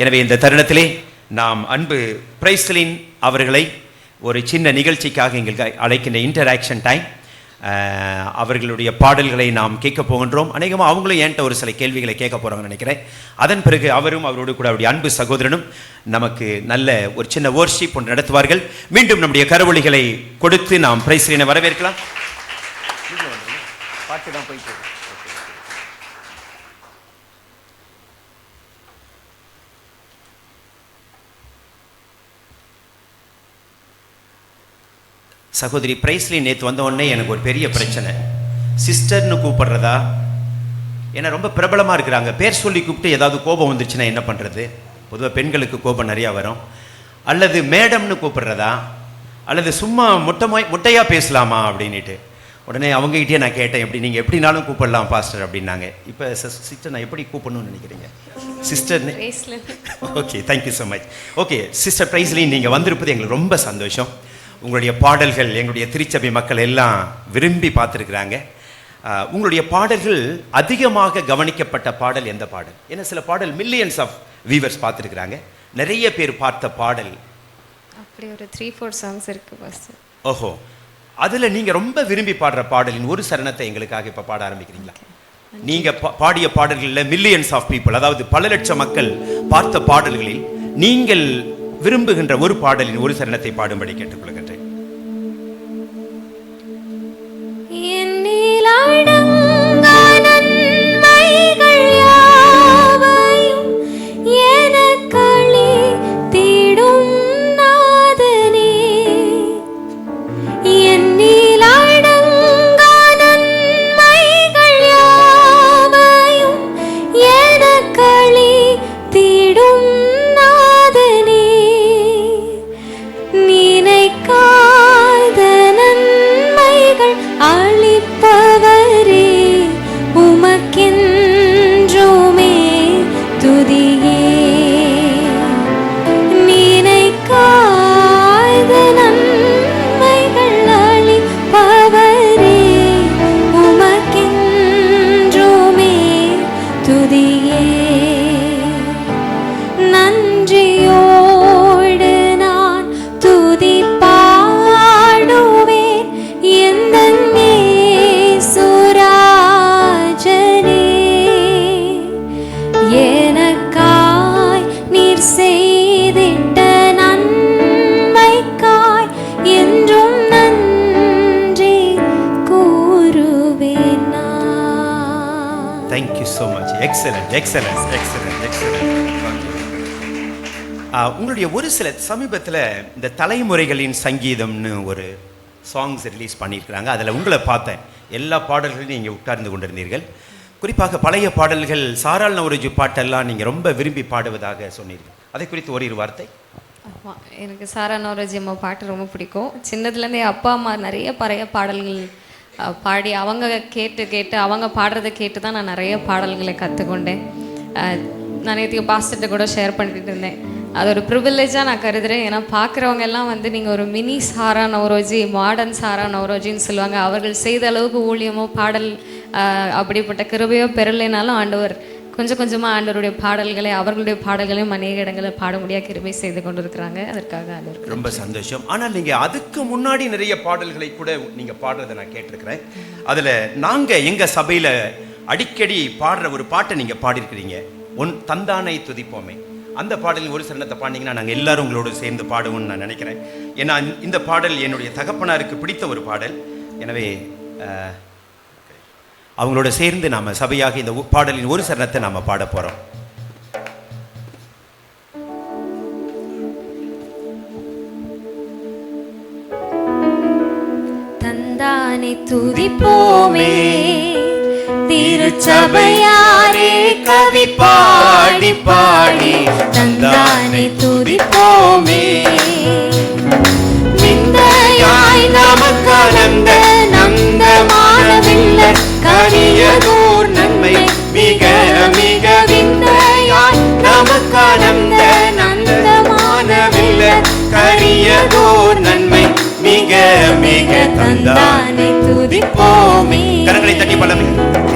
எனவே இந்த தருணத்திலே நாம் அன்பு பிரைஸ்லின் அவர்களை ஒரு சின்ன நிகழ்ச்சிக்காக எங்களுக்கு அழைக்கின்ற இன்டராக்ஷன் டைம். அவர்களுடைய பாடல்களை நாம் கேட்க போகின்றோம். அநேகமாக அவங்களும் என்கிட்ட ஒரு சில கேள்விகளை கேட்க போகிறாங்கன்னு நினைக்கிறேன். அதன் பிறகு அவரும் அவரோடு கூட அவருடைய அன்பு சகோதரனும் நமக்கு நல்ல ஒரு சின்ன வொர்ஷிப் ஒன்று நடத்துவார்கள். மீண்டும் நம்முடைய கரவொலிகளை கொடுத்து நாம் பிரைஸ்லினை வரவேற்கலாம். பாட்டு தான் போயிட்டு சகோதரி பிரைஸ்லின் நேற்று வந்த உடனே எனக்கு ஒரு பெரிய பிரச்சனை. சிஸ்டர்னு கூப்பிடுறதா, ஏன்னா ரொம்ப பிரபலமாக இருக்கிறாங்க, பேர் சொல்லி கூப்பிட்டு ஏதாவது கோபம் வந்துருச்சுன்னா என்ன பண்ணுறது? பொதுவாக பெண்களுக்கு கோபம் நிறையா வரும். அல்லது மேடம்னு கூப்பிடுறதா, அல்லது சும்மா முட்டையாக பேசலாமா அப்படின்ட்டு உடனே அவங்ககிட்டயே நான் கேட்டேன், எப்படி நீங்கள் எப்படினாலும் கூப்பிடலாம் பாஸ்டர் அப்படின்னாங்க. இப்போ சிஸ்டர் நான் எப்படி கூப்பிடணும்னு நினைக்கிறீங்க? சிஸ்டர்னு. Okay, thank you so much. Okay sister Praislin, நீங்கள் வந்திருப்பது எங்களுக்கு ரொம்ப சந்தோஷம். உங்களுடைய பாடல்கள் எங்களுடைய திருச்சபை மக்கள் எல்லாம் விரும்பி பார்த்துருக்குறாங்க. உங்களுடைய பாடல்கள் அதிகமாக கவனிக்கப்பட்ட பாடல் எந்த பாடல்? ஏன்னா சில பாடல் மில்லியன்ஸ் ஆஃப் வியூவர்ஸ் பார்த்துருக்குறாங்க. நிறைய பேர் பார்த்த பாடல் அப்படி ஒரு 3-4 சாங்ஸ் இருக்கு பாஸ்டர். ஓஹோ, அதில் நீங்கள் ரொம்ப விரும்பி பாடுற பாடலின் ஒரு சரணத்தை எங்களுக்காக இப்போ பாட ஆரம்பிக்கிறீங்களா? நீங்கள் பாடிய பாடல்களில் மில்லியன்ஸ் ஆஃப் பீப்புள், அதாவது பல லட்சம் மக்கள் பார்த்த பாடல்களில் நீங்கள் விரும்புகின்ற ஒரு பாடலின் ஒரு சரணத்தை பாடும்படி கேட்டுக்கொள்கின்றேன். உங்களுடைய ஒரு சில சமீபத்தில் இந்த தலைமுறைகளின் சங்கீதம்னு ஒரு சாங்ஸ் ரிலீஸ் பண்ணியிருக்கிறாங்க. அதில் உங்களை பார்த்தேன். எல்லா பாடல்களையும் நீங்கள் உட்கார்ந்து கொண்டிருந்தீர்கள். குறிப்பாக பழைய பாடல்கள், சாராள் நவரோஜி பாட்டெல்லாம் நீங்கள் ரொம்ப விரும்பி பாடுவதாக சொன்னீர்கள். அதை குறித்து ஒரு வார்த்தை. ஆமாம், எனக்கு சாரா நவரோஜி அம்மா பாட்டு ரொம்ப பிடிக்கும். சின்னதுலேருந்தே அப்பா அம்மா நிறைய பழைய பாடல்கள் பாடி அவங்க கேட்டு அவங்க பாடுறதை கேட்டு தான் நான் நிறைய பாடல்களை கற்றுக்கொண்டேன். நான் நேற்றுக்கு பாஸ்டர்கிட்ட கூட ஷேர் பண்ணிட்டு இருந்தேன். அது ஒரு ப்ரிவிலேஜாக நான் கருதுகிறேன். ஏன்னா பார்க்குறவங்க எல்லாம் வந்து நீங்கள் ஒரு மினி சாரா நவரோஜி, மாடர்ன் சாரா நவரோஜின்னு சொல்லுவாங்க. அவர்கள் செய்த அளவுக்கு ஊழியமோ பாடல் அப்படிப்பட்ட கிருபையோ பெறலைனாலும் ஆண்டவர் கொஞ்சம் கொஞ்சமாக ஆண்டவருடைய பாடல்களை, அவர்களுடைய பாடல்களையும் அநேக இடங்களில் பாட முடியாத கிருபை செய்து கொண்டு இருக்கிறாங்க. அதற்காக ஆண்டவர் ரொம்ப சந்தோஷம். ஆனால் நீங்கள் அதுக்கு முன்னாடி நிறைய பாடல்களை கூட நீங்கள் பாடுறதை நான் கேட்டிருக்கிறேன். அதில் நாங்கள் எங்கள் சபையில் அடிக்கடி பாடுற ஒரு பாட்டை நீங்கள் பாடியிருக்கிறீங்க, உன் தந்தானை துதிப்போமே. அந்த பாடலின் ஒரு சரணத்தை பாடினீங்கன்னா நாங்கள் எல்லாரும் உங்களோடு சேர்ந்து பாடுவோம்னு நான் நினைக்கிறேன். ஏன்னா இந்த பாடல் என்னுடைய தகப்பனாருக்கு பிடித்த ஒரு பாடல். எனவே அவங்களோட சேர்ந்து நாம் சபையாக இந்த பாடலின் ஒரு சரணத்தை நாம் பாட போகிறோம். தந்தானை துதிப்போமே, திருச்சபையாரே கவி பாடி பாடி தந்தானை துதிப்போமே. விந்தையாய் நமக்கானந்த நந்தமானவில்லை கனியதோர் நன்மை மிக மிக விந்தையாய் நமக்கானந்த நந்தமானவில்லை கரியதோர் நன்மை மிக மிக தந்தானை துதிப்போமே. கரங்களை தட்டி பலமே.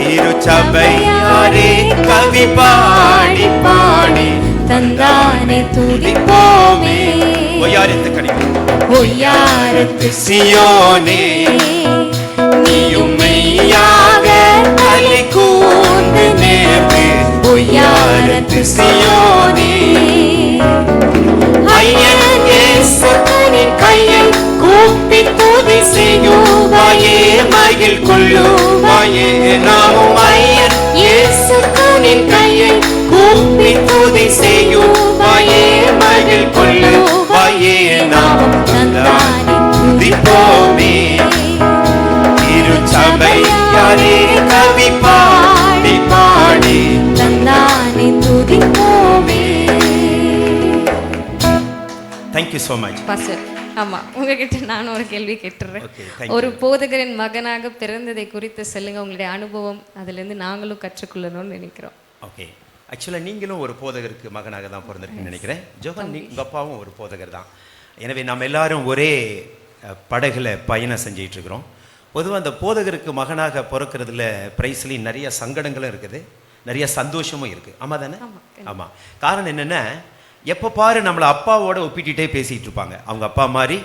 திருச்சபையாரே கவி பாடி பாடி தந்தானே துதிப்போமே. ஒய்யாரத்து கடிதம் ஒய்யாரத்து சியோனே நீயும் மெய்யாக களி கூர்ந்து நேர்ந்து ஒய்யாரத்து சியோனே ஐயன் இயேசுவின் கையை கூப்பி துதி செய்யுவாயே மகிழ் கொள்ளுவாயே நாமும் ஐயன் இயேசுவின் கையை கூப்பி துதி செய்யுவாயே மகிழ் கொள்ளுவாயே நாமும் தந்தானே துதிப்போமே. திருச்சபையாரே கவி பாடி பாடி தந்தானே துதிப்போமே. Thank you so much. Pastor, ஆமா, உங்ககிட்ட நானும் ஒரு கேள்வி கேட்டுறேன். Okay, thank ஒரு போதகரின் மகனாக பிறந்ததை குறித்து சொல்லுங்க, உங்களுடைய அனுபவம், அதிலிருந்து நாங்களும் கற்றுக்கொள்ளணும்னு நினைக்கிறோம். ஓகே, ஆக்சுவலாக நீங்களும் ஒரு போதகருக்கு மகனாக தான் பிறந்திருக்குன்னு நினைக்கிறேன். ஜோகன், உங்கள் அப்பாவும் ஒரு போதகர் தான். எனவே நம்ம எல்லாரும் ஒரே படகுல பயணம் செஞ்சிட்டு இருக்கிறோம். பொதுவாக அந்த போதகருக்கு மகனாக பிறக்கிறதுல பிரைஸ்லி நிறைய சங்கடங்களும் இருக்குது, நிறைய சந்தோஷமும் இருக்குது. ஆமாம் தானே? ஆமாம். காரணம் என்னென்னா, எப்போ பாரு நம்மளை அப்பாவோட ஒப்பிட்டுட்டே பேசிகிட்டு இருப்பாங்க. அவங்க அப்பா மாதிரி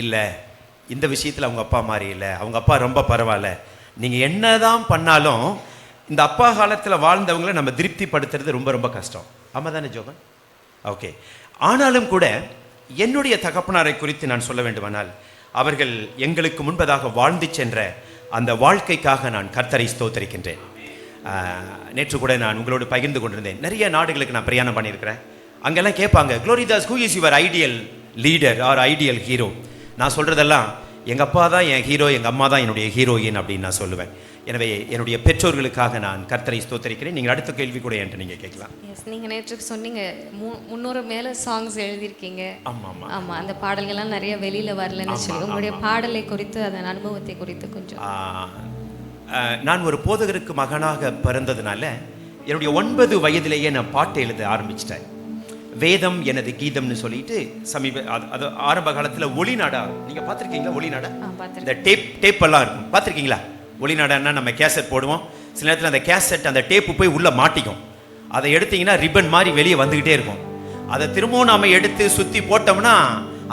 இல்லை, இந்த விஷயத்தில் அவங்க அப்பா மாதிரி இல்லை, அவங்க அப்பா ரொம்ப பரவாயில்ல. நீங்கள் என்ன தான் பண்ணாலும் இந்த அப்பா காலத்தில் வாழ்ந்தவங்களை நம்ம திருப்திப்படுத்துறது ரொம்ப ரொம்ப கஷ்டம். ஆமாம் தானே ஜோகன்? ஓகே. ஆனாலும் கூட என்னுடைய தகப்பனாரை குறித்து நான் சொல்ல வேண்டுமானால், அவர்கள் எங்களுக்கு முன்பதாக வாழ்ந்து சென்ற அந்த வாழ்க்கைக்காக நான் கர்த்தரை ஸ்தோத்தரிக்கின்றேன். நேற்று கூட நான் உங்களோடு பகிர்ந்து கொண்டிருந்தேன். நிறைய நாடுகளுக்கு நான் பிரயாணம் பண்ணியிருக்கிறேன். அங்கெல்லாம் கேட்பாங்க, Gloridas, who is your ideal leader or ideal hero? நான் சொல்கிறதெல்லாம் எங்கள் அப்பா தான் என் ஹீரோ, எங்கள் அம்மா தான் என்னுடைய ஹீரோயின் அப்படின்னு நான் சொல்லுவேன். எனவே என்னுடைய பெற்றோர்களுக்காக நான் கர்த்தரை ஸ்தோத்தரிக்கிறேன். நீங்கள் அடுத்த கேள்வி கூட என்கிட்ட நீங்கள் கேட்கலாம். எஸ், நீங்கள் நேற்று சொன்னீங்க 300 மேலே சாங்ஸ் எழுதியிருக்கீங்க. ஆமாம் ஆமாம், அந்த பாடல்கள்லாம் நிறைய வெளியில் வரலன்னு சொல்லி, உங்களுடைய பாடலை குறித்து, அதன் அனுபவத்தை குறித்து கொஞ்சம். நான் ஒரு போதகருக்கு மகனாக பிறந்ததுனால என்னுடைய 9 வயதிலேயே நான் பாட்டு எழுத ஆரம்பிச்சிட்டேன். வேதம் எனது கீதம்னு சொல்லிட்டு அது ஆரம்ப காலத்தில் ஒளிநாடா, நீங்கள் பார்த்துருக்கீங்களா? ஒளிநாடா, இந்த டேப் எல்லாம் இருக்கும், பார்த்துருக்கீங்களா? ஒளிநாடான்னா நம்ம கேசட் போடுவோம். சில நேரத்தில் அந்த கேசட் அந்த டேப்பு போய் உள்ளே மாட்டிக்கும். அதை எடுத்தீங்கன்னா ரிப்பன் மாதிரி வெளியே வந்துக்கிட்டே இருக்கும். அதை திரும்பவும் நாம் எடுத்து சுற்றி போட்டோம்னா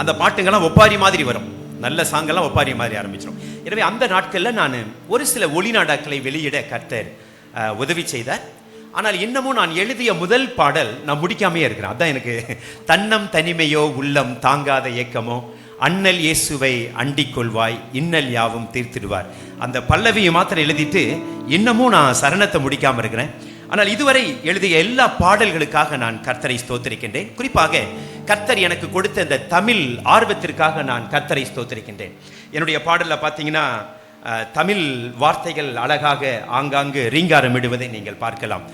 அந்த பாட்டுங்கள்லாம் ஒப்பாரி மாதிரி வரும். நல்ல சாங்கெல்லாம் ஒப்பாரி மாதிரி ஆரம்பிச்சிடும். எனவே அந்த நாட்களில் நான் ஒரு சில ஒளிநாடாக்களை வெளியிட கர்த்தர் உதவி செய்தார். ஆனால் இன்னமும் நான் எழுதிய முதல் பாடல் நான் முடிக்காமே இருக்கிறேன். அதான் எனக்கு தன்னம் தனிமையோ உள்ளம் தாங்காத ஏக்கமோ அண்ணல் இயேசுவை அண்டிக் கொள்வாய் இன்னல் யாவும் தீர்த்திடுவார். அந்த பல்லவியை மாத்திரம் எழுதிட்டு இன்னமும் நான் சரணத்தை முடிக்காமல் இருக்கிறேன். ஆனால் இதுவரை எழுதிய எல்லா பாடல்களுக்காக நான் கர்த்தரை ஸ்தோத்திரிக்கின்றேன். குறிப்பாக கர்த்தர் எனக்கு கொடுத்த இந்த தமிழ் ஆர்வத்திற்காக நான் கர்த்தரை ஸ்தோத்திரிக்கின்றேன். என்னுடைய பாடலில் பார்த்தீங்கன்னா தமிழ் வார்த்தைகள் அழகாக ஆங்காங்கு ரீங்காரமிடுவதை நீங்கள் பார்க்கலாம்.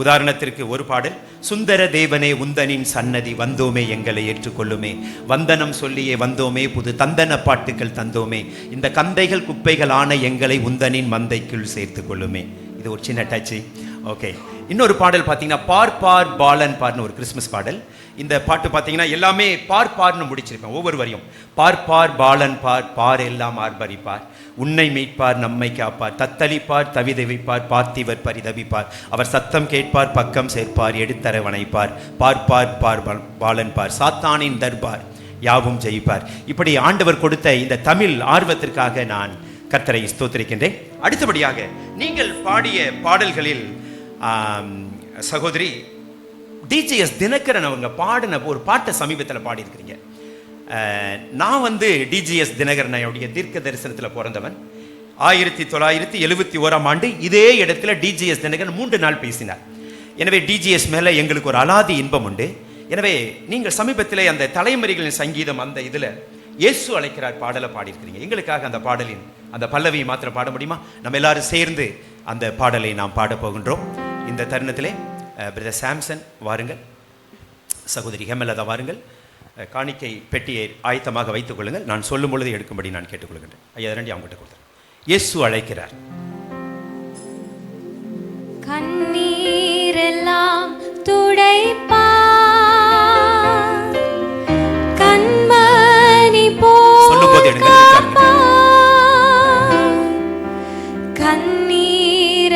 உதாரணத்திற்கு ஒரு பாடல், சுந்தர தேவனே உந்தனின் சன்னதி வந்தோமே எங்களை ஏற்றுக்கொள்ளுமே, வந்தனம் சொல்லியே வந்தோமே புது தந்தன பாட்டுகள் தந்தோமே, இந்த கந்தைகள் குப்பைகள் ஆன எங்களை உந்தனின் மந்தைக்குள் சேர்த்து கொள்ளுமே. இது ஒரு சின்ன டச்சு. ஓகே, இன்னொரு பாடல் பார்த்தீங்கன்னா பார் பார் பாலன் பார்னு ஒரு கிறிஸ்மஸ் பாடல். இந்த பாட்டு பார்த்தீங்கன்னா எல்லாமே பார் பார்னு முடிச்சிருப்பேன். ஒவ்வொரு வரியும் பார் பார் பாலன் பார் பார் எல்லாம் ஆர்ப்பரிப்பார், உன்னை மீட்பார் நம்மை காப்பார், தத்தளிப்பார் தவிதவிப்பார் பார்த்திவர் பரிதவிப்பார், அவர் சத்தம் கேட்பார் பக்கம் சேர்ப்பார் எடுத்தர வனைப்பார், பார்ப்பார் பார் பாலன் பார் சாத்தானின் தர்பார் யாவும் ஜெயிப்பார். இப்படி ஆண்டவர் கொடுத்த இந்த தமிழ் ஆர்வத்திற்காக நான் கர்த்தரை ஸ்தோத்திரிக்கின்றேன். அடுத்தபடியாக நீங்கள் பாடிய பாடல்களில் சகோதரி டிஜிஎஸ் தினகரன் அவங்க பாடின ஒரு பாட்டை சமீபத்தில் பாடியிருக்கிறீங்க. நான் டிஜிஎஸ் தினகரனுடைய தீர்க்க தரிசனத்தில் பிறந்தவன். 1971ஆம் ஆண்டு இதே இடத்துல டிஜிஎஸ் தினகரன் 3 நாள் பேசினார். எனவே டிஜிஎஸ் மேலே எங்களுக்கு ஒரு அலாதி இன்பம் உண்டு. எனவே நீங்கள் சமீபத்தில் அந்த தலைமுறைகளின் சங்கீதம் அந்த இதில் இயேசு அழைக்கிறார் பாடலை பாடியிருக்கிறீங்க. எங்களுக்காக அந்த பாடலின் அந்த பல்லவியை மாத்திரம் பாட முடியுமா? நம்ம எல்லாரும் சேர்ந்து அந்த பாடலை நாம் பாட போகின்றோம். இந்த தருணத்திலே பிரதர் சாம்சன் வாருங்கள், சகோதரி ஹேமலதா வாருங்கள், காணிக்கை பெட்டியை ஆயத்தமாக வைத்துக் கொள்ளுங்கள். நான் சொல்லும் பொழுது எடுக்கும்படி நான் கேட்டுக்கொள்கின்றேன். ஐயா ரெண்டி அவங்ககிட்ட கொடுத்தேன். இயேசு அழைக்கிறார். கண்ணீரெல்லாம் துடைப்பா கண்மணி போல் கண்ணீர்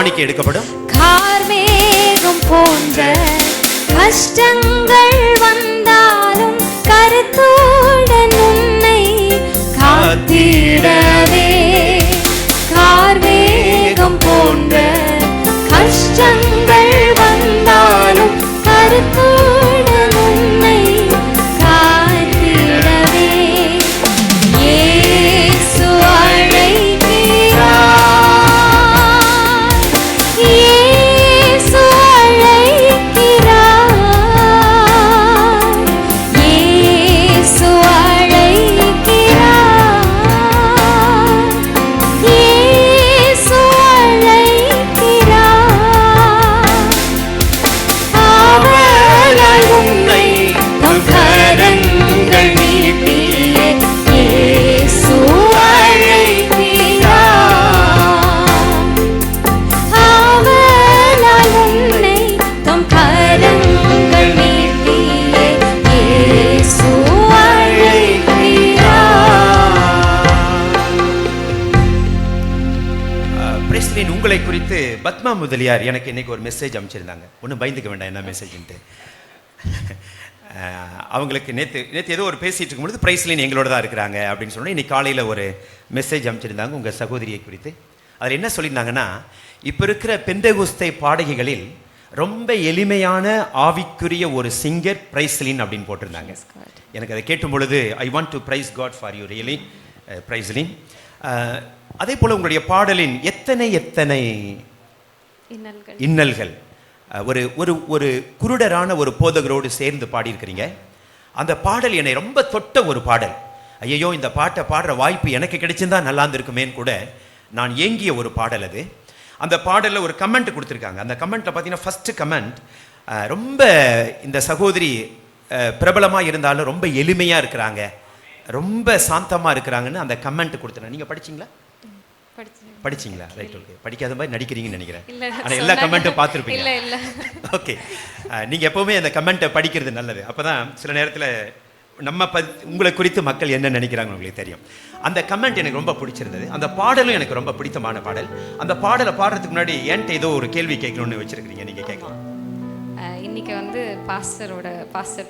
காணிக்கை எடுக்கப்படும். கார்மேகம் போன்ற கஷ்டங்கள் வந்தாலும் கருத்துடன் உன்னை காத்திடவே. கார்மேகம் போன்ற கஷ்டங்கள் வந்தாலும் கருத்துடன் உன்னை காத்திடவே. இயேசு அழைக்கிறார், இயேசு அழைக்கிறார், இயேசு அழைக்கிறார், இயேசு அழைக்கிறார். அவரால் உன்னை தம் கரங்கள் நீட்டியே இயேசு அழைக்கிறார். அவரால் உன்னை தம் கரங்கள் நீட்டியே இயேசு அழைக்கிறார். பிரேஸ்லின், உங்களை குறித்து பத்மா முதலியார் எனக்கு இன்னைக்கு ஒரு மெசேஜ் அனுப்பிச்சிருந்தாங்க. ஒன்றும் பயந்துக்க வேண்டாம் என்ன மெசேஜ்ன்ட்டு. அவங்களுக்கு நேற்று ஏதோ ஒரு பேசிட்டு இருக்கும்பொழுது பிரைஸ்லின் எங்களோட தான் இருக்கிறாங்க அப்படின்னு சொன்னால் இன்னைக்கு காலையில் ஒரு மெசேஜ் அனுப்பிச்சிருந்தாங்க உங்கள் சகோதரியை குறித்து. அதில் என்ன சொல்லியிருந்தாங்கன்னா, இப்போ இருக்கிற பெந்தேகோஸ்தே பாடகிகளில் ரொம்ப எளிமையான ஆவிக்குரிய ஒரு சிங்கர் பிரைஸ்லின் அப்படின்னு போட்டிருந்தாங்க. எனக்கு அதை கேட்டும் பொழுது I want to praise God for you really Praislin. அதே போல் உங்களுடைய பாடலின் எத்தனை எத்தனை இன்னல்கள் ஒரு ஒரு ஒரு குருடரான ஒரு போதகரோடு சேர்ந்து பாடியிருக்கிறீங்க. அந்த பாடல் என்னை ரொம்ப தொட்ட ஒரு பாடல். ஐயோ, இந்த பாட்டை பாடுற வாய்ப்பு எனக்கு கிடைச்சிருந்தா நல்லா இருந்திருக்குமேன்னு கூட நான் ஏங்கிய ஒரு பாடல் அது. அந்த பாடலில் ஒரு கமெண்ட் கொடுத்துருக்காங்க. அந்த கமெண்ட்டில் பார்த்தீங்கன்னா ஃபஸ்ட்டு கமெண்ட், ரொம்ப இந்த சகோதரி பிரபலமாக இருந்தாலும் ரொம்ப எளிமையாக இருக்கிறாங்க, ரொம்ப சாந்தமாக இருக்கிறாங்கன்னு அந்த கமெண்ட் கொடுத்துருங்க. நீங்கள் படிச்சிங்களா? படிச்சிங்களா? Right, okay. படிக்காத மாதிரி நடிக்கிறீங்கன்னு நினைக்கிறேன். ஆனால் எல்லா கமெண்ட்டும் பார்த்துருப்பீங்க. ஓகே, நீங்கள் எப்போவுமே அந்த கமெண்ட்டை படிக்கிறது நல்லது. அப்போ தான் சில நேரத்தில் நம்ம உங்களை குறித்து மக்கள் என்ன நினைக்கிறாங்கன்னு உங்களுக்கு தெரியும். அந்த கமெண்ட் எனக்கு ரொம்ப பிடிச்சிருந்தது. அந்த பாடலும் எனக்கு ரொம்ப பிடித்தமான பாடல். அந்த பாடலை பாடுறதுக்கு முன்னாடி என்கிட்ட ஏதோ ஒரு கேள்வி கேட்கணும்னு வச்சிருக்கிறீங்க, நீங்கள் கேட்கலாம். இன்னைக்கு வந்து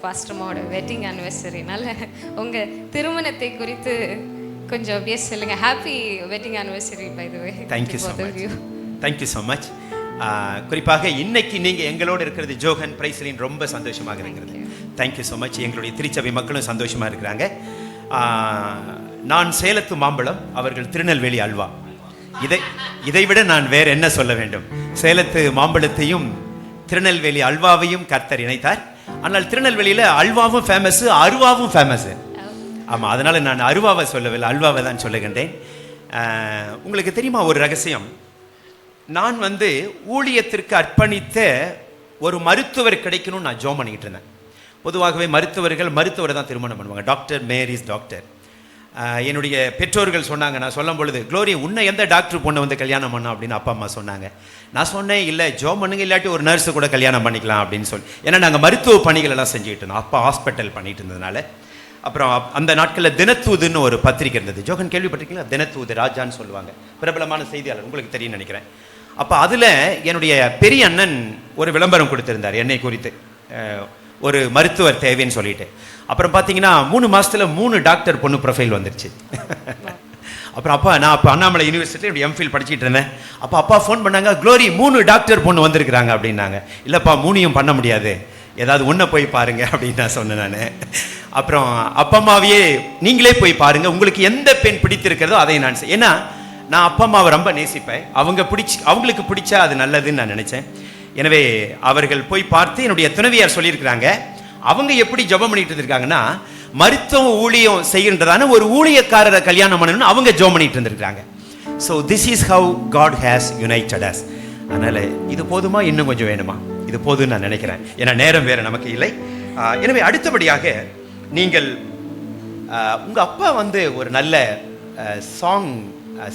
பாஸ்டர்மாவோட வெட்டிங் ஆனிவர்சரினால உங்கள் திருமணத்தை குறித்து கொஞ்சம் அப்படியே சொல்லுங்க. Happy wedding anniversary by the way. Thank you so much. Thank you so much. குறிப்பாக இன்னைக்கு நீங்கள் எங்களோடு இருக்கிறது ஜோகன் பிரைஸ்லின் ரொம்ப சந்தோஷமாக இருக்கிறது. Thank you so much. எங்களுடைய திருச்சபை மக்களும் சந்தோஷமாக இருக்கிறாங்க. நான் சேலத்து மாம்பழம், அவர்கள் திருநெல்வேலி அல்வா. இதை விட நான் வேற என்ன சொல்ல வேண்டும்? சேலத்து மாம்பழத்தையும் திருநெல்வேலி அல்வாவையும் கர்த்தர் இணைத்தார். ஆனால் திருநெல்வேலியில் அல்வாவும் ஃபேமஸ், அருவாவும் ஃபேமஸ். ஆமாம், அதனால் நான் அருவாவை சொல்லவில்லை, அல்வாவை தான் சொல்லுகின்றேன். உங்களுக்கு தெரியுமா ஒரு ரகசியம்? நான் வந்து ஊழியத்திற்கு அர்ப்பணித்த ஒரு மருத்துவர் கிடைக்கணும்னு நான் ஜோம் பண்ணிக்கிட்டு இருந்தேன். பொதுவாகவே மருத்துவரை தான் திருமணம் பண்ணுவாங்க. Doctor marries doctor. என்னுடைய பெற்றோர்கள் சொன்னாங்க, நான் சொல்லும் பொழுது, க்ளோரி உன்னை எந்த டாக்டர் பொண்ணை வந்து கல்யாணம் பண்ணோம் அப்படின்னு அப்பா அம்மா சொன்னாங்க. நான் சொன்னேன், இல்லை ஜோம் பண்ணுங்க, இல்லாட்டி ஒரு நர்ஸு கூட கல்யாணம் பண்ணிக்கலாம் அப்படின்னு சொல்லி. ஏன்னா நாங்கள் மருத்துவ பணிகள் எல்லாம் செஞ்சுக்கிட்டு இருந்தோம். அப்பா ஹாஸ்பிட்டல் பண்ணிட்டு இருந்ததுனால. அப்புறம் அந்த நாட்களில் தினத்தூதுன்னு ஒரு பத்திரிக்கை இருந்தது. ஜோகன் கேள்விப்பட்டிருக்கீங்களா? தினத்தூது ராஜான்னு சொல்லுவாங்க, பிரபலமான செய்தியாளர், உங்களுக்கு தெரியும் நினைக்கிறேன். அப்போ அதில் என்னுடைய பெரிய அண்ணன் ஒரு விளம்பரம் கொடுத்திருந்தார் என்னை குறித்து, ஒரு மருத்துவர் தேவைன்னு சொல்லிட்டு. அப்புறம் பார்த்தீங்கன்னா 3 மாதத்தில் 3 டாக்டர் பொண்ணு ப்ரொஃபைல் வந்துருச்சு. அப்புறம் நான் அப்போ அண்ணாமலை யூனிவர்சிட்டியில் எம்ஃபில் படிச்சுட்டு இருந்தேன். அப்பா ஃபோன் பண்ணாங்க, க்ளோரி 3 டாக்டர் பொண்ணு வந்திருக்கிறாங்க அப்படின்னாங்க. இல்லைப்பா 3யும் பண்ண முடியாது, ஏதாவது ஒன்றை போய் பாருங்க அப்படின்னு நான் சொன்னேன் நான். அப்புறம் அப்பா அம்மாவையே நீங்களே போய் பாருங்க, உங்களுக்கு எந்த பெண் பிடித்திருக்கிறதோ அதை நான் ஏன்னா நான் அப்பா அம்மாவை ரொம்ப நேசிப்பேன். அவங்களுக்கு பிடிச்சா அது நல்லதுன்னு நான் நினைச்சேன். எனவே அவர்கள் போய் பார்த்து என்னுடைய துணைவியார் சொல்லியிருக்கிறாங்க, அவங்க எப்படி ஜெபம் பண்ணிட்டு இருந்திருக்காங்கன்னா, மருத்துவ ஊழியம் செய்கின்றதான ஒரு ஊழியக்காரரை கல்யாணம் பண்ணணும்னு அவங்க ஜெபம் பண்ணிட்டு இருந்திருக்காங்க. So this is how God has united us. அதனால இது போதுமா, இன்னும் கொஞ்சம் வேணுமா? இது போதும்னு நான் நினைக்கிறேன். ஏன்னா நேரம் வேற நமக்கு இல்லை. எனவே அடுத்தபடியாக நீங்கள் உங்கள் அப்பா வந்து ஒரு நல்ல சாங்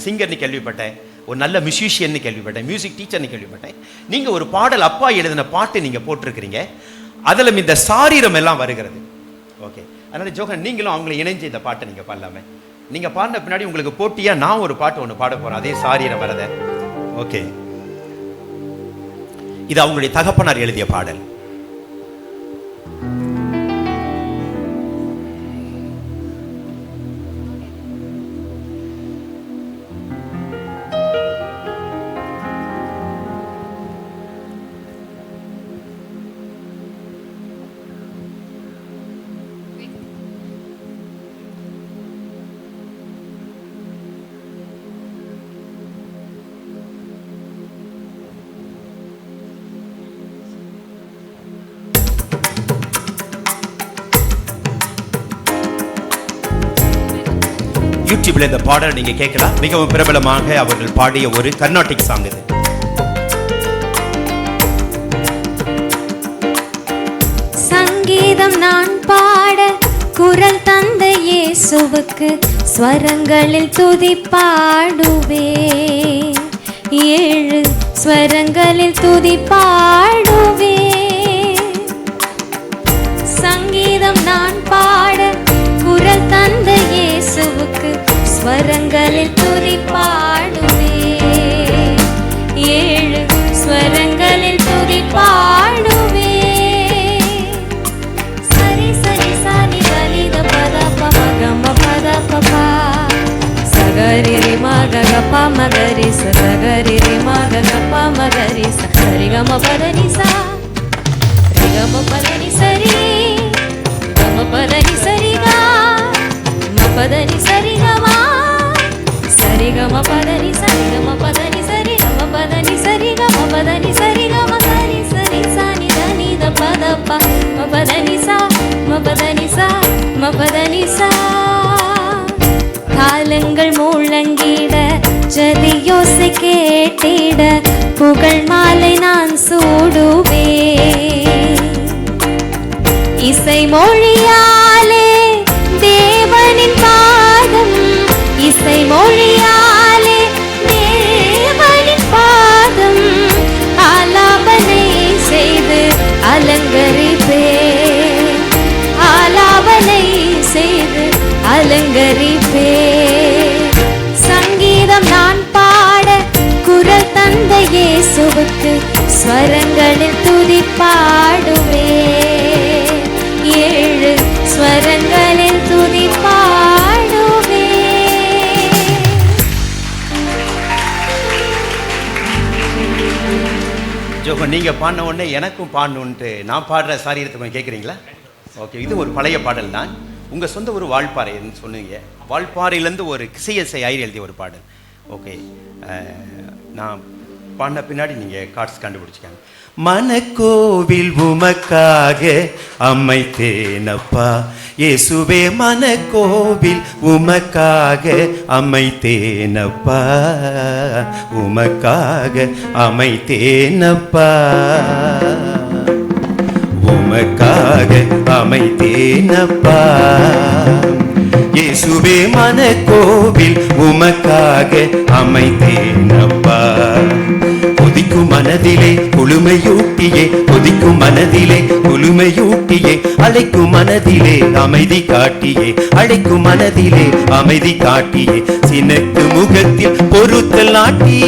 சிங்கர்னு கேள்விப்பட்டேன், ஒரு நல்ல மியூசிஷியன்னு கேள்விப்பட்டேன், மியூசிக் டீச்சர்னு கேள்விப்பட்டேன். நீங்கள் ஒரு பாடல், அப்பா எழுதின பாட்டு நீங்கள் போட்டிருக்கிறீங்க, அதில் இந்த சாரீரம் எல்லாம் வருகிறது. ஓகே, அதனால் ஜோகன் நீங்களும் அவங்களை இணைஞ்சு இந்த பாட்டை நீங்கள் பாடலாமே. நீங்கள் பாடின பின்னாடி உங்களுக்கு போட்டியாக நான் ஒரு பாட்டு ஒன்று பாட போகிறேன், அதே சாரீரம் வரத. ஓகே, இது அவங்களுடைய தகப்பனார் எழுதிய பாடல். யூடியூப்ல இந்த பாடல் நீங்க கேட்கலாம். மிகவும் பிரபலமாக அவர்கள் பாடிய ஒரு கர்நாடிக் சாங் இது. சங்கீதம் நான் பாட குரல் தந்த இயேசுவுக்கு ஸ்வரங்களில் துதி பாடுவே, 7 ஸ்வரங்களில் துதி பாடுவே. சங்கீதம் நான் பாட குரல் தந்த இயேசுவுக்கு ஸ்வரங்களில் துதி பாடுவே, 7 ஸ்வரங்களில் துதி பாடுவே. சரி சரி சனி கலித பத பமகம பத பபா சகரி ரி மக கப மகரி சகரி ரி மக கப மகரி சரி கம பத நிசா ரி கம பத நிசரி கம பத நிசரி கா பதனி சரி கமா சரி கம பதனி சரி கம பதனி சரி கம பதனி சரி கம பதனி சரி கம சரி சரி சனி தனி த பத ப ம பதனி சா ம பதனி சா ம பதனி சா. காலங்கள் முழங்கிட ஜதியோசை கேட்டிட புகழ் மாலை நான் சூடுவே, இசை மொழியாலே தேவனின் பாதம், இசை மொழியாலே தேவனின் பாதம் ஆலாபனை செய்து அலங்கரிப்பே, ஆலாபனை செய்து அலங்கரிப்பே. சங்கீதம் நான் பாட குரல் தந்த இயேசுவுக்கு ஸ்வரங்களில் துதி பாடுவே, 7 ஸ்வரங்களில் துதி பாடுவே. ஜோகன் நீங்க பாடின உடனே எனக்கும் பாடணுன்ட்டு நான் பாடுற சாரியத்தை கொஞ்சம் கேட்குறீங்களா? ஓகே, இது ஒரு பழைய பாடல் தான். உங்க சொந்த ஒரு வால்பாறைன்னு சொன்னீங்க. வால்பாறையிலேருந்து ஒரு சிஎஸ்ஐ ஐயர் எழுதிய ஒரு பாடல். ஓகே, நான் பாடின பின்னாடி நீங்க கார்ட்ஸ் கண்டுபிடிச்சிக்காங்க. மனக்கோவில் உமக்காக அமைத்தேனப்பா இயேசுவே, மனக்கோவில் உமக்காக அமைத்தேனப்பா, உமக்காக அமைத்தேனப்பா, உமக்காக அமைத்தேனப்பா இயேசுவே, மனக்கோவில் உமக்காக அமைத்தேனப்பா. கொதிக்கும் மனதிலே குளுமையூட்டியே, கொதிக்கும் மனதிலே குளுமையூட்டியே, அழைக்கும் மனதிலே அமைதி காட்டியே, அழைக்கும் மனதிலே அமைதி காட்டியே, சினக்கு முகத்தில் பொறுத்தல் நாட்டி,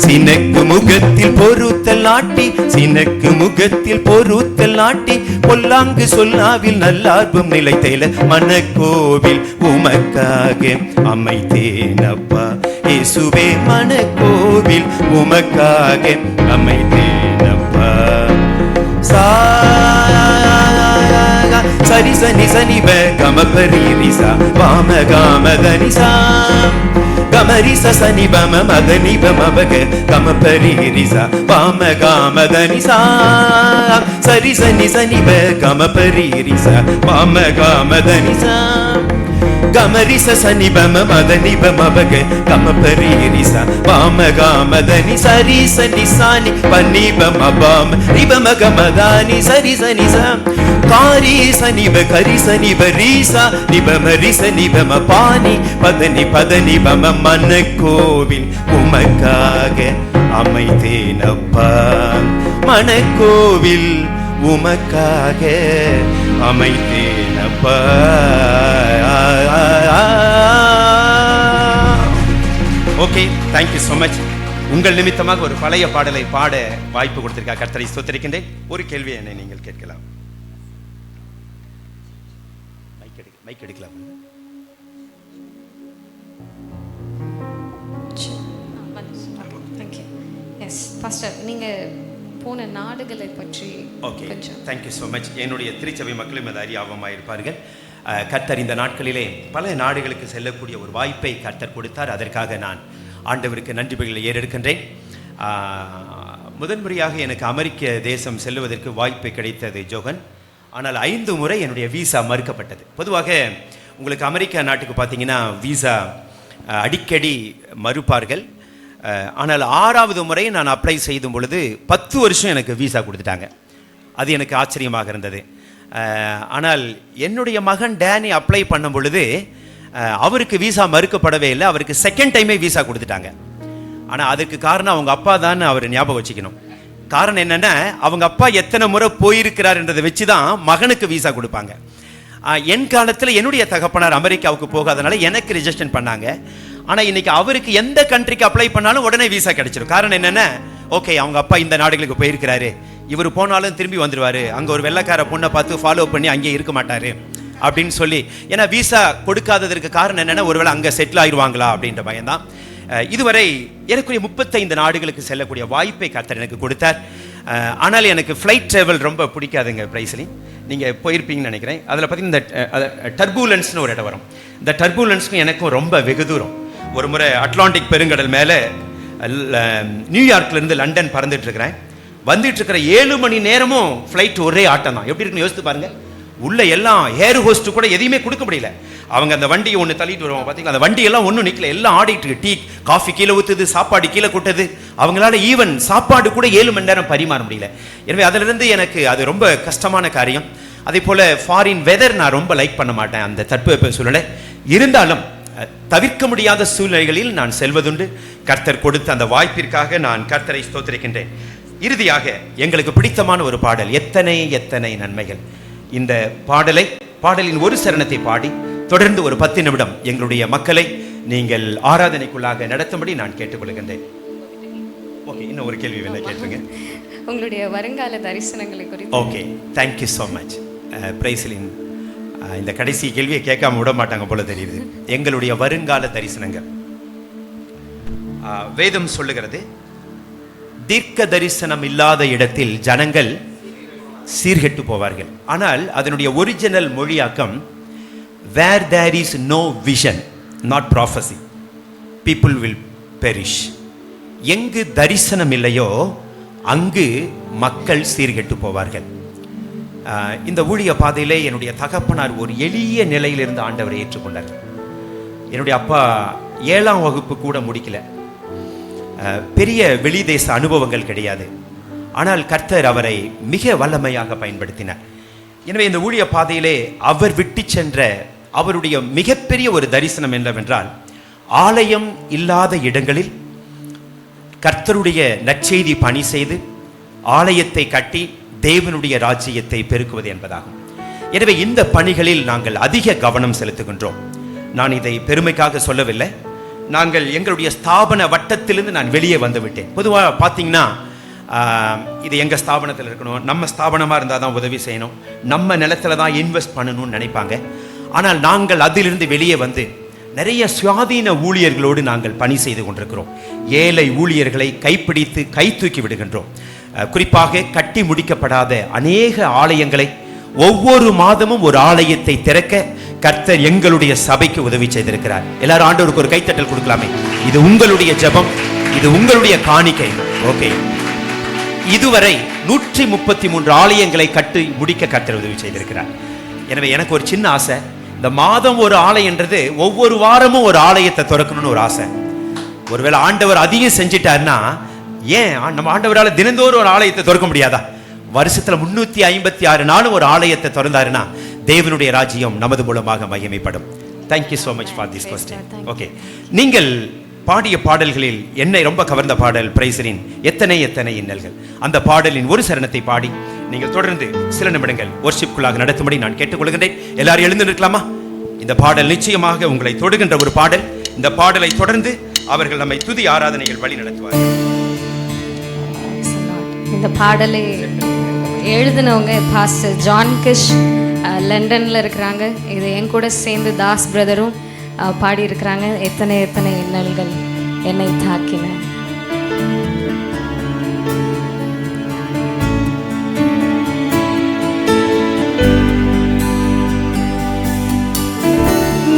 சினக்கு முகத்தில் பொறுத்தல் நாட்டி, சினக்கு முகத்தில் பொறுத்தல் நாட்டி, பொல்லாங்கு சொல்லாவில் நல்லார்வம் நிலைத்தேல, மனக்கோவில் உமக்காக அமைத்தேனப்பா இயேசுவே, மனக்கோவில் உமக்காக அமைத்தேனப்பா. சரி சனி சனிப கம பரீரிசா வாம காம தனிசா கமரிச சனி பம மதனி பமபக கம பரீரிசா வாம காம தனிசா சரி சனி சனிப கம பரீரிசா வாம காம தனிசா கமரிச சனி பம மதனி பமபக கம பரீரிசா வாம காம தனி சரி சனி சானி பனி பம பாம ரிபம கமதானி சரி சனி சா காரி சனிப கரி சனிப ரீசா நிபம ரிச நிபம பானி பதனி பதனி பம மனக்கோவில் உமக்காக அமைத்தேனப்பா, மனக்கோவில் உமக்காக அமைத்தேனப்பா. Okay, thank you so much. உங்கள் நிமித்தமாக ஒரு பழைய பாடலை பாட வாய்ப்பு கொடுத்திருக்கார். கர்த்தரை ஸ்தோத்திரிக்கின்றேன். ஒரு கேள்வி என்னை நீங்கள் கேட்கலாம். மைக் எடுக்கலாம். பாஸ்டர், நீங்க போன நாடுகளை பற்றி ஓகே, தேங்க்யூ ஸோ மச். என்னுடைய திருச்சபை மக்களும் அது அறியாவமாக இருப்பார்கள். கர்த்தர் இந்த நாட்களிலே பல நாடுகளுக்கு செல்லக்கூடிய ஒரு வாய்ப்பை கர்த்தர் கொடுத்தார். அதற்காக நான் ஆண்டவருக்கு நன்றிகளை ஏறெடுக்கின்றேன். முதன்முறையாக எனக்கு அமெரிக்க தேசம் செல்லுவதற்கு வாய்ப்பு கிடைத்தது ஜோகன். ஆனால் 5 முறை என்னுடைய வீசா மறுக்கப்பட்டது. பொதுவாக உங்களுக்கு அமெரிக்கா நாட்டுக்கு பார்த்தீங்கன்னா வீசா அடிக்கடி மறுப்பார்கள். ஆனால் 6வது முறை நான் அப்ளை செய்யும் பொழுது 10 வருஷம் எனக்கு வீசா கொடுத்துட்டாங்க. அது எனக்கு ஆச்சரியமாக இருந்தது. ஆனால் என்னுடைய மகன் டேனி அப்ளை பண்ணும் பொழுது அவருக்கு வீசா மறுக்கப்படவே இல்லை. அவருக்கு செகண்ட் டைமே வீசா கொடுத்துட்டாங்க. ஆனால் அதுக்கு காரணம் அவங்க அப்பா தான் அவர் ஞாபகம் வச்சுக்கணும். காரணம் என்னென்னா, அவங்க அப்பா எத்தனை முறை போயிருக்கிறார் என்றதை வச்சு தான் மகனுக்கு வீசா கொடுப்பாங்க. என் காலத்தில் என்னுடைய தகப்பனார் அமெரிக்காவுக்கு போகாதனால எனக்கு ரிஜெக்ஷன் பண்ணாங்க. ஆனால் இன்னைக்கு அவருக்கு எந்த கண்ட்ரிக்கு அப்ளை பண்ணாலும் உடனே வீசா கிடைச்சிடும். காரணம் என்னென்னா, ஓகே அவங்க அப்பா இந்த நாடுகளுக்கு போயிருக்கிறாரு, இவர் போனாலும் திரும்பி வந்துடுவார், அங்கே ஒரு வெள்ளைக்கார பொண்ணை பார்த்து ஃபாலோ பண்ணி அங்கேயே இருக்க மாட்டார் அப்படின்னு சொல்லி. ஏன்னா வீசா கொடுக்காததற்கு காரணம் என்னென்னா, ஒருவேளை அங்கே செட்டில் ஆயிடுவாங்களா அப்படின்ற பயம்தான். இதுவரை எனக்குரிய 35 நாடுகளுக்கு செல்லக்கூடிய வாய்ப்பை கர்த்தர் எனக்கு கொடுத்தார். ஆனால் எனக்கு ஃப்ளைட் ட்ராவல் ரொம்ப பிடிக்காதுங்க. பிரைஸ்லி நீங்கள் போயிருப்பீங்கன்னு நினைக்கிறேன். அதில் பார்த்தீங்கன்னா இந்த டர்புலன்ஸ்னு ஒரு இடம் வரும். இந்த டர்புலன்ஸ்க்கும் எனக்கும் ரொம்ப வெகு தூரம். ஒரு முறை அட்லாண்டிக் பெருங்கடல் மேலே நியூயார்க்லேருந்து லண்டன் பறந்துட்டு இருக்கிறேன். வந்துட்டு இருக்கிற 7 மணி நேரமும் ஃப்ளைட் ஒரே ஆட்டம் தான். எப்படி இருக்குன்னு யோசித்து பாருங்க. உள்ள எல்லாம் ஏர் ஹோஸ்ட் கூட எதையுமே கொடுக்க முடியல. அவங்க அந்த வண்டியை ஒன்று தள்ளிட்டு வருவாங்க பார்த்தீங்களா, அந்த வண்டியெல்லாம் ஒன்றும் நிற்கல, எல்லாம் ஆடிட்டு இருக்கு. டீ காஃபி கீழே ஊற்றுது, சாப்பாடு கீழே கொட்டுது. அவங்களால ஈவன் சாப்பாடு கூட 7 மணி நேரம் பரிமாற முடியல. எனவே அதிலிருந்து எனக்கு அது ரொம்ப கஷ்டமான காரியம். அதே போல் ஃபாரின் வெதர் நான் ரொம்ப லைக் பண்ண மாட்டேன், அந்த தட்பவெப்ப சூழ்நிலை. இருந்தாலும் தவிர்க்க முடியாத சூழ்நிலைகளில் நான் செல்வதுண்டு. கர்த்தர் கொடுத்த அந்த வாய்ப்பிற்காக நான் கர்த்தரை ஸ்தோத்திரிக்கின்றேன். இறுதியாக எங்களுக்கு பிடித்தமான ஒரு பாடல், எத்தனை எத்தனை நன்மைகள். இந்த பாடலின் ஒரு சரணத்தை பாடி தொடர்ந்து ஒரு 10 நிமிடம் எங்களுடைய மக்களை நீங்கள் ஆராதனைக்குள்ளாக நடத்தும்படி நான் கேட்டுக்கொள்கின்றேன். ஓகே, இன்னும் ஒரு கேள்வி வேணா கேட்டுங்க. உங்களுடைய வருங்கால தரிசனங்களை குறித்து. Okay, thank you so much. Praislin இந்த கடைசி கேள்வியை கேட்காம விட மாட்டாங்க போல தெரியுது. எங்களுடைய வருங்கால தரிசனங்கள், வேதம் சொல்லுகிறது, தீர்க்க தரிசனம் இல்லாத இடத்தில் ஜனங்கள் சீர்கெட்டு போவார்கள். ஆனால் அதனுடைய ஒரிஜினல் மொழியாக்கம், where there is no vision, not prophecy, people will perish. எங்கு தரிசனம் இல்லையோ அங்கு மக்கள் சீர்கெட்டு போவார்கள். இந்த ஊழிய பாதையிலே என்னுடைய தகப்பனார் ஒரு எளிய நிலையிலிருந்து ஆண்டவரை ஏற்றுக்கொண்டார். என்னுடைய அப்பா 7ஆம் வகுப்பு கூட முடிக்கல, பெரிய வெளிதேச அனுபவங்கள் கிடையாது. ஆனால் கர்த்தர் அவரை மிக வல்லமையாக பயன்படுத்தினார். எனவே இந்த ஊழிய பாதையிலே அவர் விட்டு சென்ற அவருடைய மிகப்பெரிய ஒரு தரிசனம் என்னவென்றால், ஆலயம் இல்லாத இடங்களில் கர்த்தருடைய நற்செய்தி பணி செய்து ஆலயத்தை கட்டி தேவனுடைய ராஜ்யத்தை பெருக்குவது என்பதாகும். எனவே இந்த பணிகளில் நாங்கள் அதிக கவனம் செலுத்துகின்றோம். நான் இதை பெருமைக்காக சொல்லவில்லை. நாங்கள் எங்களுடைய ஸ்தாபன வட்டத்திலிருந்து நான் வெளியே வந்து விட்டேன். பொதுவாக பார்த்தீங்கன்னா, இது எங்கள் ஸ்தாபனத்தில் இருக்கணும், நம்ம ஸ்தாபனமாக இருந்தால் தான் உதவி செய்யணும், நம்ம நிலத்தில் தான் இன்வெஸ்ட் பண்ணணும்னு நினைப்பாங்க. ஆனால் நாங்கள் அதிலிருந்து வெளியே வந்து நிறைய சுயாதீன ஊழியர்களோடு நாங்கள் பணி செய்து கொண்டிருக்கிறோம். ஏழை ஊழியர்களை கைப்பிடித்து கை தூக்கி விடுகின்றோம். குறிப்பாக கட்டி முடிக்கப்படாத அநேக ஆலயங்களை ஒவ்வொரு மாதமும் ஒரு ஆலயத்தை திறக்க கர்த்தர் எங்களுடைய சபைக்கு உதவி செய்திருக்கிறார். எல்லாரும் ஆண்டவருக்கு ஒரு கைத்தட்டல் கொடுக்கலாமே. இது உங்களுடைய ஜெபம், இது உங்களுடைய காணிக்கை. ஓகே, இதுவரை 133 ஆலயங்களை கட்டி முடிக்க கர்த்தர் உதவி செய்திருக்கிறார். எனவே எனக்கு ஒரு சின்ன ஆசை, இந்த மாதம் ஒரு ஆலயன்றது ஒவ்வொரு வாரமும் ஒரு ஆலயத்தை திறக்கணும்னு ஒரு ஆசை. ஒருவேளை ஆண்டவர் அதிகம் செஞ்சிட்டாருன்னா, ஏன் நம்ம ஆண்டவரால் தினந்தோறும் ஒரு ஆலயத்தை திறக்க முடியாதா? வருஷத்துல 356 நாளும் ஒரு ஆலயத்தை திறந்தாருன்னா தேவனுடைய ராஜ்யம் நமது மூலமாக மகிமைப்படும். Thank you so much for this question. Okay, நீங்கள் பாடிய பாடல்களில் என்னை ரொம்ப கவர்ந்த பாடல் பிரைசரின் எத்தனை எத்தனை இன்னல்கள். அந்த பாடலின் ஒரு சரணத்தை பாடி நீங்கள் தொடர்ந்து சில நிமிடங்கள் வொர்ஷிப்குள்ளாக நடத்தும்படி நான் கேட்டுக்கொள்கின்றேன். எல்லாரும் எழுந்து நிற்கலாமா? இந்த பாடல் நிச்சயமாக உங்களை தொடுகின்ற ஒரு பாடல். இந்த பாடலை தொடர்ந்து அவர்கள் நம்மை துதி ஆராதனைகள் வழி நடத்துவார்கள். இந்த பாடலை எழுதினவங்க பாஸ்டர் ஜான் கிஷ், லண்டன்ல இருக்கிறாங்க. இது என் கூட சேர்ந்து தாஸ் பிரதரும் பாடியிருக்கிறாங்க. எத்தனை எத்தனை இன்னல்கள் என்னை தாக்கின.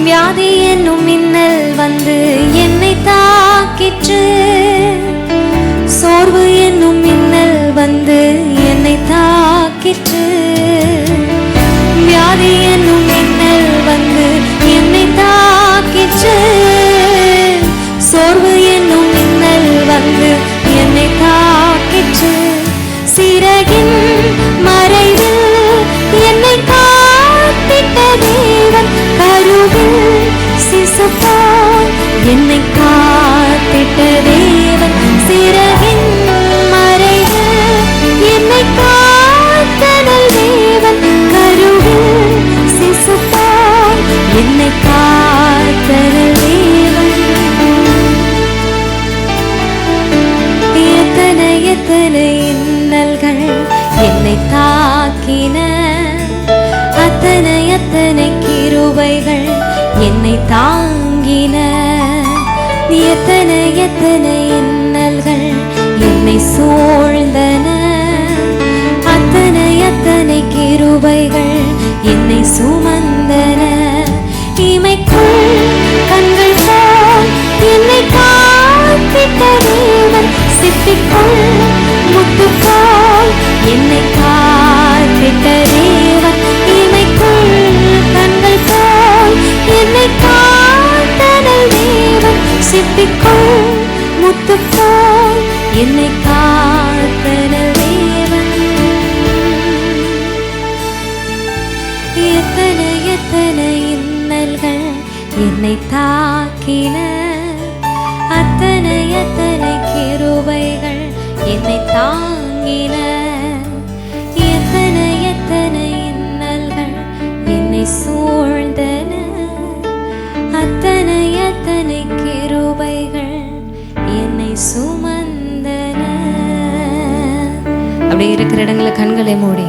வியாதி என்னும் மின்னல் வந்து என்னை தாக்கிற்று, சோர்வு என்னும் மின்னல் வந்து என்னை தாக்கிற்று. வியாதி என்னும் மின்னல் வந்து என்னை தாக்கிற்று, சோர்வு என்னும் மின்னல் வந்து என்னை தாக்கிற்று. சிறகின் மறைவில் என்னை காத்திட்ட தேவன், கருவில் சிசுபால் என்னை காத்திட்ட தேவன். சிறகின் மறைவில் என்னை காத்தனல் தேவன், கருவில் சிசுபால் என்னை காத்தனல் தேவன். எத்தனை எத்தனை இன்னல்கள் என்னை தாக்கின, அத்தனை அத்தனை கிருபைகள் என்னை தாங்கின. எத்தனை எத்தனை இன்னல்கள் என்னை சூழ்ந்தன, அத்தனை அத்தனை கிருபைகள் என்னை சுமந்தன. இமைக்குள் கண்கள் போல் என்னை காத்திட்ட தேவன், சிப்பிக்குள் முத்து போல் என்னை காத்திட்ட தேவன். இமைக்குள் கண்கள் போல் என்னை காத்தனல் தேவன், சிப்பிக்குள் முத்து போல் என்னை காத்தனல் தேவன். எத்தனை எத்தனை இன்னல்கள் என்னை தாக்கின, அத்தனை அத்தனை கிருபைகள் என்னை தாங்கின. எத்தனை எத்தனை இன்னல்கள் என்னை சூழ்ந்தன, அத்தனை அத்தனை கிருபைகள் என்னை சுமந்தன. அப்படி இருக்கிற இடங்களை கண்களை மூடி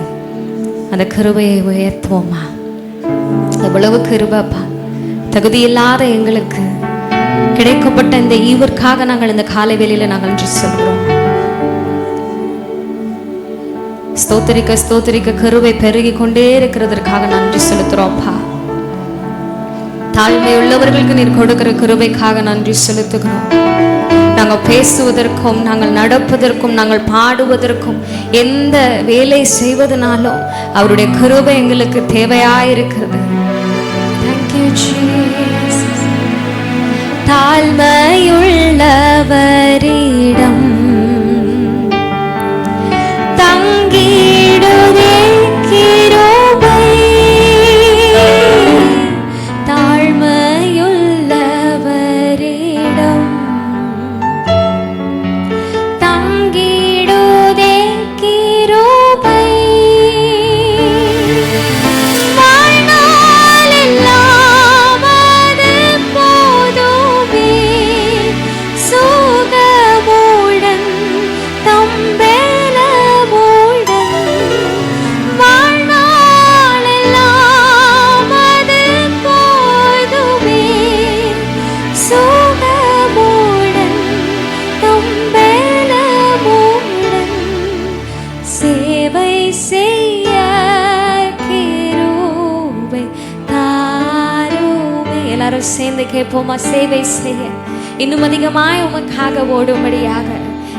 அந்த கிருபையை உயர்த்துவோமா? எவ்வளவு கிருபைப்பா! தகுதியில்லாத எங்களுக்கு கிடைக்கப்பட்ட இந்த ஈவிற்காக நாங்கள் இந்த காலை வேளையில நாங்கள் நன்றி சொல்கிறோம். ஸ்தோத்திரிக்க ஸ்தோத்திரிக்க கிருபை பெருகி கொண்டே இருக்கிறதற்காக நன்றி செலுத்துறோம்ப்பா. தாழ்மை உள்ளவர்களுக்கு நீர் கொடுக்கிற கிருபைக்காக நன்றி செலுத்துகிறோம். நாங்கள் பேசுவதற்கும், நாங்கள் நடப்பதற்கும், நாங்கள் பாடுவதற்கும், எந்த வேலை செய்வதனாலும் அவருடைய கிருபை எங்களுக்கு தேவையாயிருக்கிறது. Thank you, Jesus. தாழ்மையுள்ளவரிடம் தங்கிடுதே கிருபை, தாழ்மையுள்ளவரிடம் தங்கிடுதே கிருபை. வாழ்நாளெல்லாம் அது போதுமே, சுகமுடன் தம்பெலமுடன். வாழ்நாளெல்லாம் அது போதுமே, சுகமுடன் தம்பெலமுடன். சேவை செய்ய கிருபை தாருமே. எல்லாரும் சேர்ந்து கேட்போமா? சேவை செய்ய, இன்னும் அதிகமாய் உமக்காக ஓடும்படியாக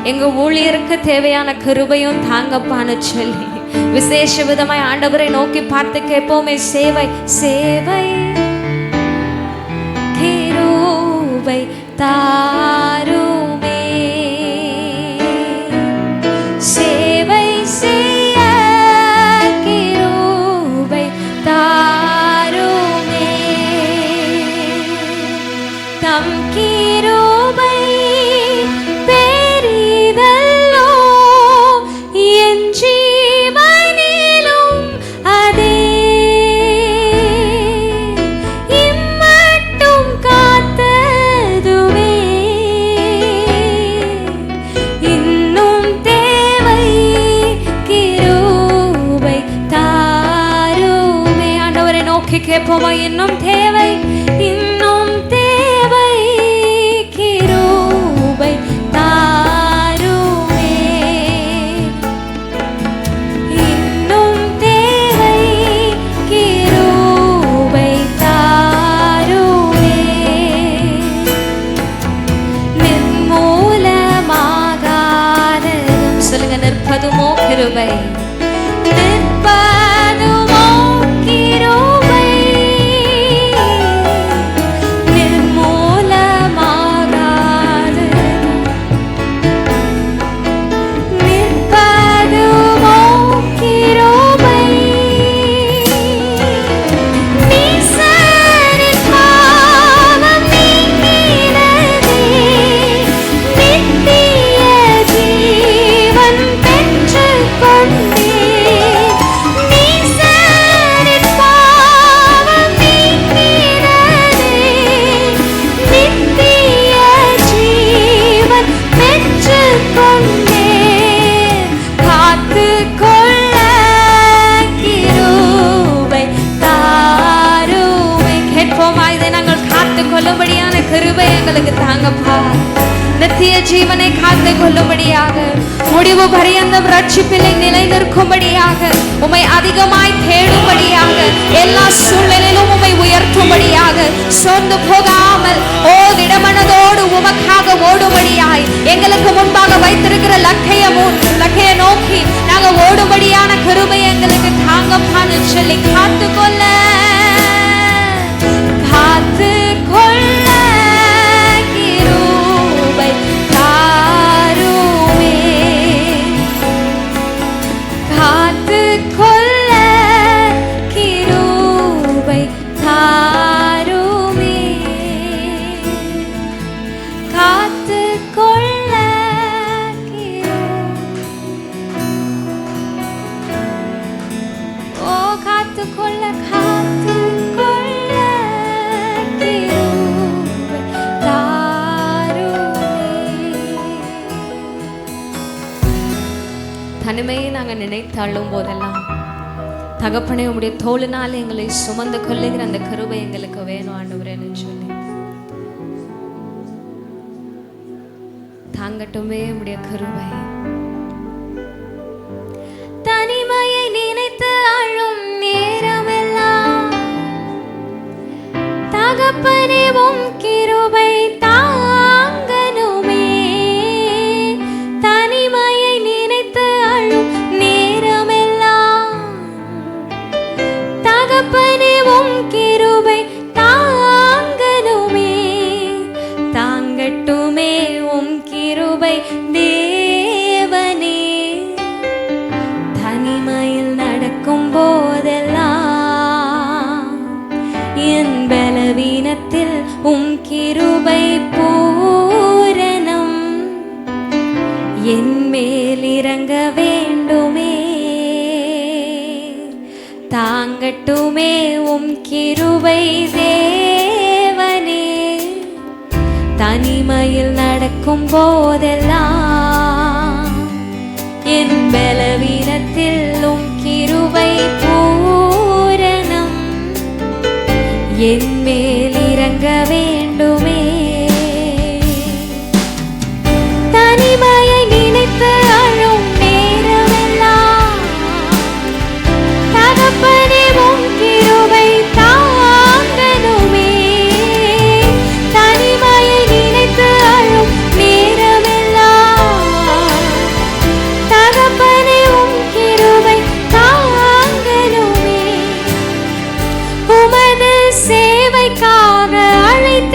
எங்க ஊழியருக்கு தேவையான கிருபையும் தாங்கப்பான்னு சொல்லி விசேஷ விதமாய் ஆண்டவரை நோக்கி பார்த்து கேட்போமே. சேவை சேவை கிருபை தாருமே. சேவை செய்ய கிருபை தாருமே. தம் கிருபை பெரிதல்லோ, என் ஜீவனிலும் அதே. இம்மட்டும் காத்ததுவே சொல்லுவோமா? இன்னும் தேவை, இன்னும் தேவை கிருபை தாருமே. இன்னும் தேவை கிருபை தாருமே. நிர்மூலமாகாததும் சொல்லுங்க, நிற்பதுமோ கிருபை, நிற்பதுமோ கிருபை. நிர்மூலமாகாததும் நிற்பதுமோ கிருபை. நீசரின் பாவம் நீங்கினதே, நித்திய ஜீவன் பெற்றுக் கொண்டேன். நீசரின் பாவம் நீங்கினதே, நித்திய ஜீவன் பெற்றுக் கொண்டேன். காத்துக்கொள்ள கிருபை தாருமே. கேட்போமா? இதை நாங்கள் காத்துக் கொள்ளும்படியான கிருபை எங்களுக்கு தாங்கப்பா. நித்திய ஜீவனை காத்துக் கொள்ளும்படியாக, முடிவு பரியந்தம் ரட்சிப்பிலை நிலை நிற்கும்படியாக, உம்மை அதிகமாய் தேடும்படியாக, எல்லா சூழ்நிலையிலும் உம்மை உயர்த்தும்படியாக, சோர்ந்து போகாமல் திடமனதோடு உமக்காக ஓடும்படியாய், எங்களுக்கு முன்பாக வைத்திருக்கிற லக்கைய நோக்கி நாங்கள் ஓடும்படியான கிருபை எங்களுக்கு தாங்கப்பான்னு சொல்லி காத்துக்கொள்ள கிருபை தாருமே. காத்துக்கொள்ள கிருபை தாருமே. காத்துக்கொள்ள காத்துக்கொள்ள காத்துக்கொள்ள கிருபை தாருமே. தனிமையை நாங்கள் நினைத்தாளும் போதெல்லாம், தகப்பனே உம்முடைய தோளினால் எங்களை சுமந்து கொள்ளுகிற அந்த கிருபை எங்களுக்கு வேணும் ஆண்டவரேன்னு சொல்லி தாங்கட்டுமே உம்முடைய கிருபை. தனிமையை நினைத்து அழும் நேரமெல்லாம் தகப்பனே உம் கிருபை தாங்கணுமே. தனிமையை நினைத்து அழும் நேரமெல்லாம் தகப்பனே உம் கிருபை தாங்கணுமே. தாங்கட்டுமே உம் கிருபை தேவனே. தனிமையில் நடக்கும் போதெல்லாம் என் பலவீனத்தில் உம் கிருபை பூரணம் என் மேல் இறங்க வேண்டுமே. தாங்கட்டுமே உம் கிருபை தேவனே. தனிமையில் நடக்கும் போதெல்லாம் என் பலவீனத்தில் உம் கிருபை பூரணம் என் மேல் இறங்க வேண்டுமே. தனிமையை நினைத்து அழும் நேரமெல்லாம் தகப்பனே உம் கிருபை தாங்கணுமே. தனிமையை நினைத்து அழும் நேரமெல்லாம் தகப்பனே உம் கிருபை தாங்கணுமே. உமது சேவைக்காக அழைத்து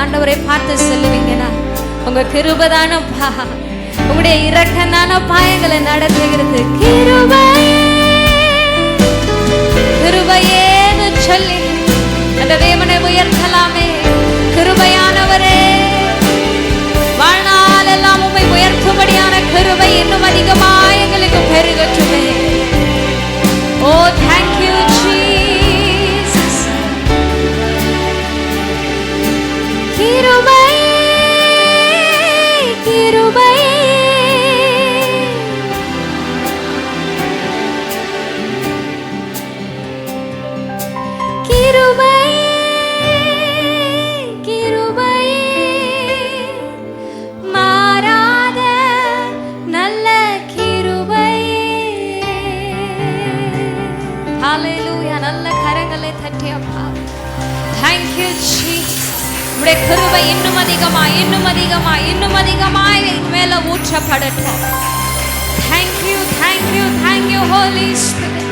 ஆண்டவரை பார்த்து சொல்லுவீங்கன்னா, உங்க கிருபை தானப்பா, உங்களுடைய இரக்கம் தானப்பா எங்களை நடத்துகிறது. கிருபையேன்னு சொல்லி அந்த தேவனை உயர்த்தலாமே. கிருபையானவரே, வாழ்நாள் எல்லாம் உம்மை உயர்த்தும்படியான கிருபை இன்னும் அதிகமாக எங்களுக்கு பெருகட்டுமே. ஓ thank you Jesus. கிருபை கிருபை கிருபை கிருபை மாறாத நல்ல கிருபை. ஹalleluya. நல்ல கரங்களை தட்டி அப்பா thank you Jesus. உம்முடைய கிருபை இன்னும் அதிகமாய் இன்னும் அதிகமாய் இன்னும் அதிகமாய் மேல ஊற்றப்படட்டும். thank you thank you thank you Holy Spirit.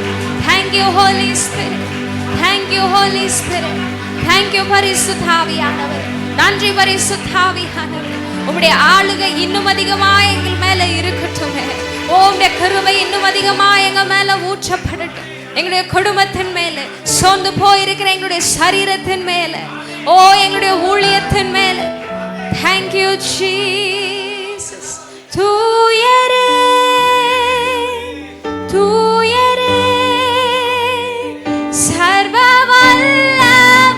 thank you Holy Spirit. thank you Holy Spirit. thank you பரிசுத்த ஆவியானவர். நன்றி பரிசுத்த ஆவியானவர். உம்முடைய ஆளுகை இன்னும் அதிகமாய் எங்கள் மேல இருக்கட்டும். ஓ உம்முடைய கிருபை இன்னும் அதிகமாய் எங்க மேல ஊற்றப்படட்டும். எங்களுடைய குடும்பத்தின் மேல, சோர்ந்து போயிருக்கிற எங்களுடைய சரீரத்தின் மேல, ஓ எங்களுடைய ஊழியத்தின் மேல. thank you Jesus. தூயரே தூயரே சர்வ வல்லவர்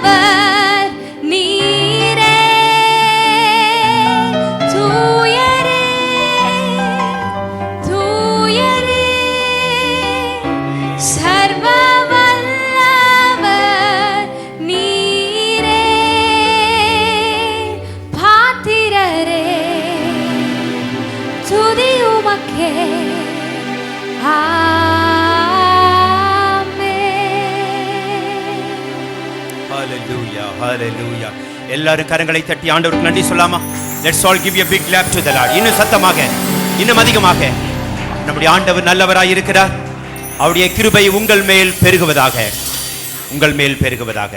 நீரே. தூயரே தூயரே சர்வ வல்லவர் நீரே. பாத்திரரே துதி உமக்கே. Hallelujah, hallelujah. எல்லாரும் கரங்களை தட்டி ஆண்டவருக்கு நன்றி சொல்லாமா? Let's all give a big clap to the Lord. இன்னும் சத்தமாக, இன்னும் அதிகமாக. நம்முடைய ஆண்டவர் நல்லவராய் இருக்கிறார். அவருடைய கிருபை உங்கள் மேல் பெருகுவதாக, உங்கள் மேல் பெருகுவதாக.